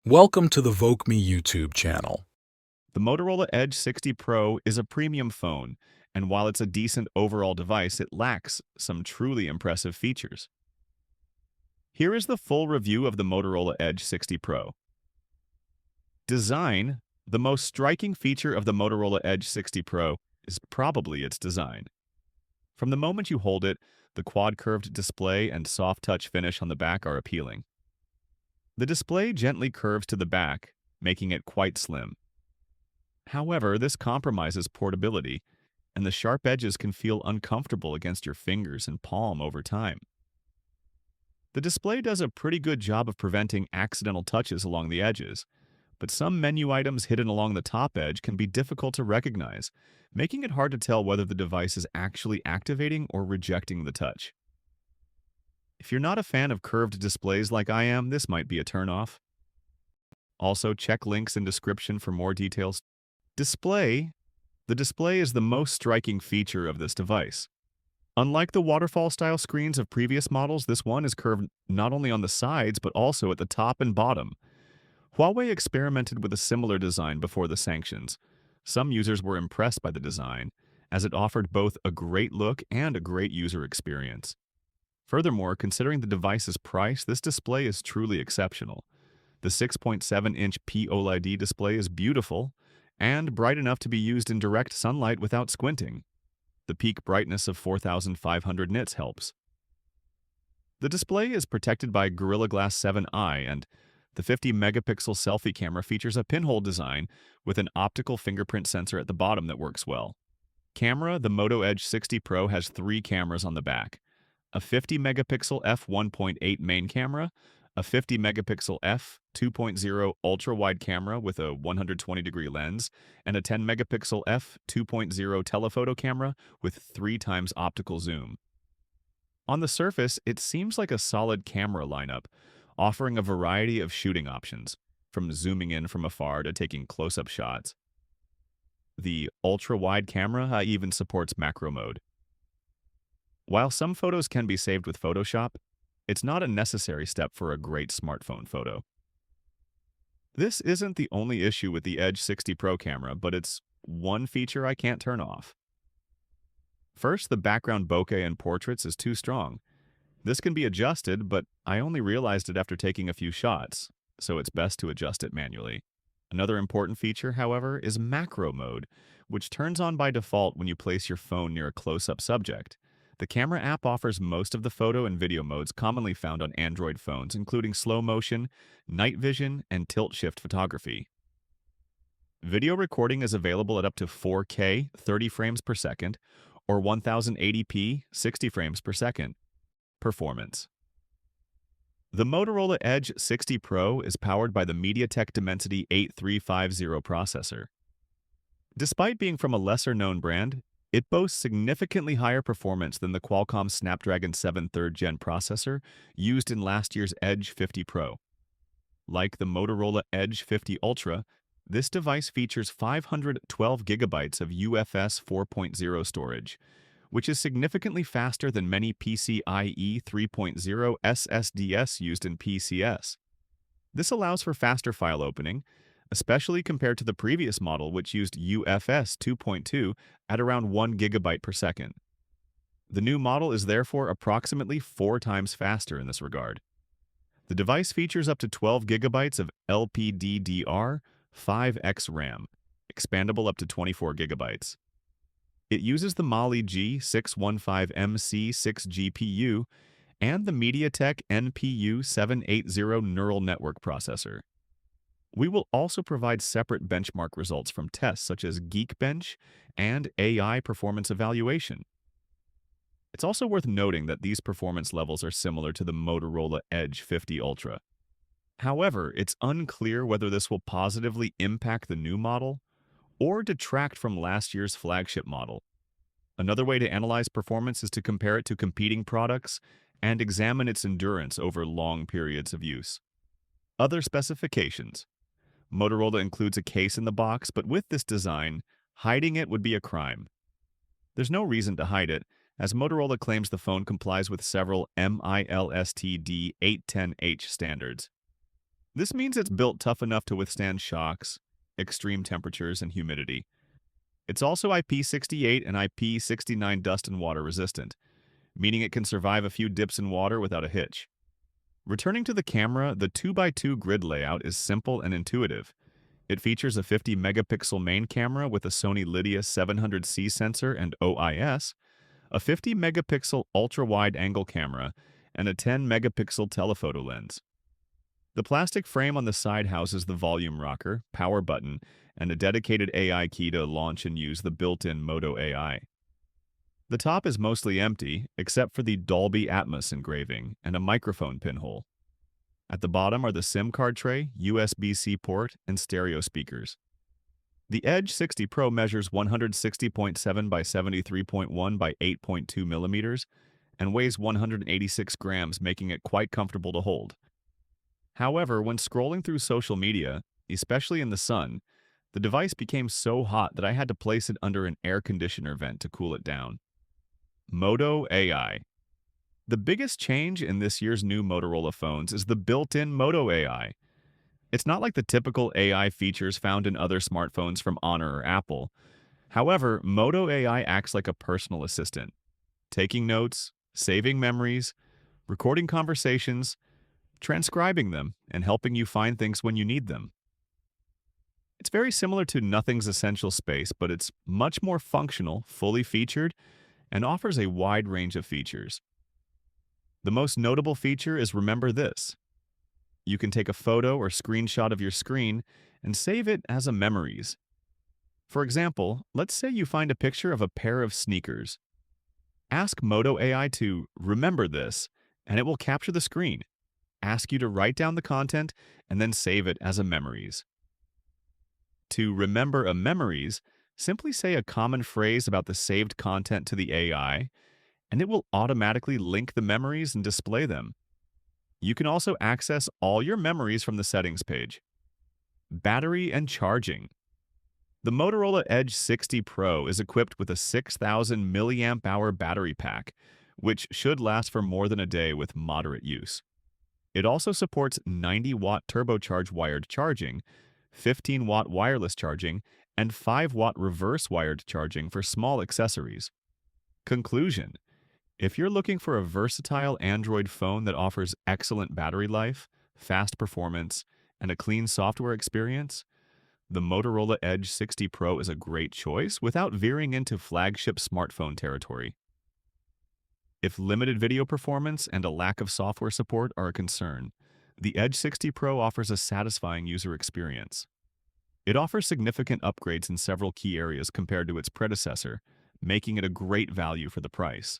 Welcome to the Voke Me YouTube channel. The Motorola Edge 60 Pro is a premium phone, and while it's a decent overall device, it lacks some truly impressive features. Here is the full review of the Motorola Edge 60 Pro. Design. The most striking feature of the Motorola Edge 60 Pro is probably its design. From the moment you hold it, the quad-curved display and soft-touch finish on the back are appealing. The display gently curves to the back, making it quite slim. However, this compromises portability, and the sharp edges can feel uncomfortable against your fingers and palm over time. The display does a pretty good job of preventing accidental touches along the edges, but some menu items hidden along the top edge can be difficult to recognize, making it hard to tell whether the device is actually activating or rejecting the touch. If you're not a fan of curved displays like I am, this might be a turnoff. Also, check links in description for more details. Display. The display is the most striking feature of this device. Unlike the waterfall-style screens of previous models, this one is curved not only on the sides but also at the top and bottom. Huawei experimented with a similar design before the sanctions. Some users were impressed by the design, as it offered both a great look and a great user experience. Furthermore, considering the device's price, this display is truly exceptional. The 6.7-inch POLED display is beautiful and bright enough to be used in direct sunlight without squinting. The peak brightness of 4,500 nits helps. The display is protected by Gorilla Glass 7i, and the 50-megapixel selfie camera features a pinhole design with an optical fingerprint sensor at the bottom that works well. Camera. The Moto Edge 60 Pro has 3 cameras on the back: a 50-megapixel f1.8 main camera, a 50-megapixel f2.0 ultra-wide camera with a 120-degree lens, and a 10-megapixel f2.0 telephoto camera with 3 times optical zoom. On the surface, it seems like a solid camera lineup, offering a variety of shooting options, from zooming in from afar to taking close-up shots. The ultra-wide camera even supports macro mode. While some photos can be saved with Photoshop, it's not a necessary step for a great smartphone photo. This isn't the only issue with the Edge 60 Pro camera, but it's one feature I can't turn off. First, the background bokeh in portraits is too strong. This can be adjusted, but I only realized it after taking a few shots, so it's best to adjust it manually. Another important feature, however, is macro mode, which turns on by default when you place your phone near a close-up subject. The camera app offers most of the photo and video modes commonly found on Android phones, including slow motion, night vision, and tilt-shift photography. Video recording is available at up to 4K 30 frames per second or 1080p 60 frames per second. Performance. The Motorola Edge 60 Pro is powered by the MediaTek Dimensity 8350 processor. Despite being from a lesser-known brand, it boasts significantly higher performance than the Qualcomm Snapdragon 7 3rd-gen processor used in last year's Edge 50 Pro. Like the Motorola Edge 50 Ultra, this device features 512 gigabytes of UFS 4.0 storage, which is significantly faster than many PCIe 3.0 SSDs used in PCS. This allows for faster file opening, especially compared to the previous model, which used UFS 2.2 at around 1 gigabyte per second. The new model is therefore approximately 4 times faster in this regard. The device features up to 12 gigabytes of LPDDR 5X RAM, expandable up to 24 gigabytes. It uses the Mali G615MC6 GPU and the MediaTek NPU 780 neural network processor. We will also provide separate benchmark results from tests such as Geekbench and AI performance evaluation. It's also worth noting that these performance levels are similar to the Motorola Edge 50 Ultra. However, it's unclear whether this will positively impact the new model or detract from last year's flagship model. Another way to analyze performance is to compare it to competing products and examine its endurance over long periods of use. Other specifications. Motorola includes a case in the box, but with this design, hiding it would be a crime. There's no reason to hide it, as Motorola claims the phone complies with several MILSTD 810H standards. This means it's built tough enough to withstand shocks, extreme temperatures, and humidity. It's also IP68 and IP69 dust and water resistant, meaning it can survive a few dips in water without a hitch. Returning to the camera, the 2x2 grid layout is simple and intuitive. It features a 50 megapixel main camera with a Sony Lydia 700C sensor and OIS, a 50 megapixel ultra-wide angle camera, and a 10 megapixel telephoto lens. The plastic frame on the side houses the volume rocker, power button, and a dedicated AI key to launch and use the built-in Moto AI. The top is mostly empty, except for the Dolby Atmos engraving and a microphone pinhole. At the bottom are the SIM card tray, USB-C port, and stereo speakers. The Edge 60 Pro measures 160.7 by 73.1 by 8.2 millimeters and weighs 186 grams, making it quite comfortable to hold. However, when scrolling through social media, especially in the sun, the device became so hot that I had to place it under an air conditioner vent to cool it down. Moto AI. The biggest change in this year's new Motorola phones is the built-in Moto AI. It's not like the typical AI features found in other smartphones from Honor or Apple. However, Moto AI acts like a personal assistant, taking notes, saving memories, recording conversations, transcribing them, and helping you find things when you need them. It's very similar to Nothing's Essential Space, but it's much more functional, fully featured, and offers a wide range of features. The most notable feature is Remember This. You can take a photo or screenshot of your screen and save it as a memories. For example, let's say you find a picture of a pair of sneakers. Ask Moto AI to remember this, and it will capture the screen, ask you to write down the content, and then save it as a memories. To remember a memories, simply say a common phrase about the saved content to the AI, and it will automatically link the memories and display them. You can also access all your memories from the settings page. Battery and charging. The Motorola Edge 60 Pro is equipped with a 6,000 milliamp hour battery pack, which should last for more than a day with moderate use. It also supports 90-watt turbocharged wired charging, 15-watt wireless charging, and 5-watt reverse wired charging for small accessories. Conclusion: if you're looking for a versatile Android phone that offers excellent battery life, fast performance, and a clean software experience, the Motorola Edge 60 Pro is a great choice without veering into flagship smartphone territory. If limited video performance and a lack of software support are a concern, the Edge 60 Pro offers a satisfying user experience. It offers significant upgrades in several key areas compared to its predecessor, making it a great value for the price.